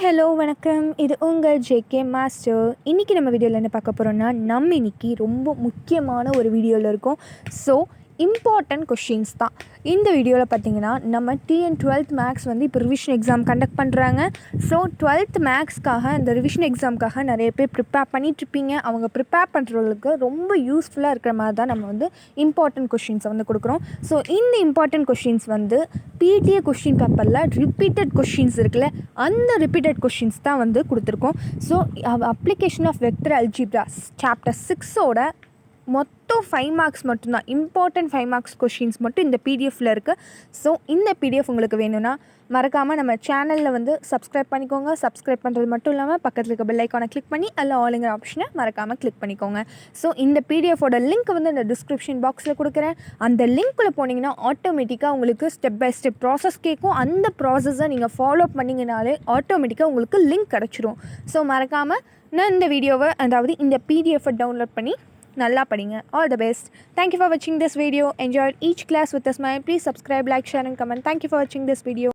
Hello வணக்கம். இது உங்கள் ஜேகே மாஸ்டர். இன்றைக்கி நம்ம வீடியோவில் என்ன பார்க்க போகிறோன்னா, நம்ம இன்றைக்கி ரொம்ப முக்கியமான ஒரு வீடியோவில் இருக்கோம். ஸோ இம்பார்ட்டன்ட் கொஷின்ஸ் தான் இந்த வீடியோவில். பார்த்திங்கன்னா நம்ம டிஎன் 12th மேக்ஸ் வந்து இப்போ ரிவிஷன் எக்ஸாம் கண்டக்ட் பண்ணுறாங்க. ஸோ 12th மேக்ஸ்க்காக இந்த ரிவிஷன் எக்ஸாமுக்காக நிறைய பேர் ப்ரிப்பேர் பண்ணிகிட்ருப்பீங்க. அவங்க ப்ரிப்பேர் பண்ணுறவங்களுக்கு ரொம்ப யூஸ்ஃபுல்லாக இருக்கிற மாதிரி தான் நம்ம வந்து இம்பார்ட்டன்ட் கொஷின்ஸை வந்து கொடுக்குறோம். ஸோ இந்த இம்பார்ட்டன்ட் கொஷின்ஸ் வந்து பிடிஏ கொஷின் பேப்பரில் ரிப்பீட்டட் கொஷின்ஸ் இருக்குல்ல, அந்த ரிப்பீட்டட் கொஷின்ஸ் தான் வந்து கொடுத்துருக்கோம். So application of vector algebra chapter-6 மொத்தம் 5 மார்க்ஸ் மட்டும்தான். இம்பார்ட்டன்ட் 5 மார்க்ஸ் கொஷின்ஸ் மட்டும் இந்த பிடிஎஃப்பில் இருக்குது. ஸோ இந்த பிடிஎஃப் உங்களுக்கு வேணும்னா மறக்காமல் நம்ம சேனலில் வந்து சப்ஸ்கிரைப் பண்ணிக்கோங்க. சப்ஸ்கிரைப் பண்ணுறது மட்டும் இல்லாமல் பக்கத்தில் இருக்க பெல் ஐக்கானை கிளிக் பண்ணி அதில் ஆளுங்கிற ஆப்ஷனை மறக்காமல் கிளிக் பண்ணிக்கோங்க. ஸோ இந்த பிடிஎஃபோட லிங்க் வந்து இந்த டிஸ்கிரிப்ஷன் பாக்ஸில் கொடுக்குறேன். அந்த லிங்க்கில் போனீங்கன்னா ஆட்டோமேட்டிக்காக உங்களுக்கு ஸ்டெப் பை ஸ்டெப் ப்ராசஸ் கேட்கும். அந்த ப்ராசஸை நீங்கள் ஃபாலோ பண்ணிங்கனாலே ஆட்டோமேட்டிக்காக உங்களுக்கு லிங்க் கிடச்சிரும். ஸோ மறக்காமல் நான் இந்த வீடியோவை, அதாவது இந்த பிடிஎஃபை டவுன்லோட் பண்ணி நல்லா படிங்க. All the best. Thank you for watching this video. Enjoyed each class with a smile. Please subscribe, like, share and comment. Thank you for watching this video.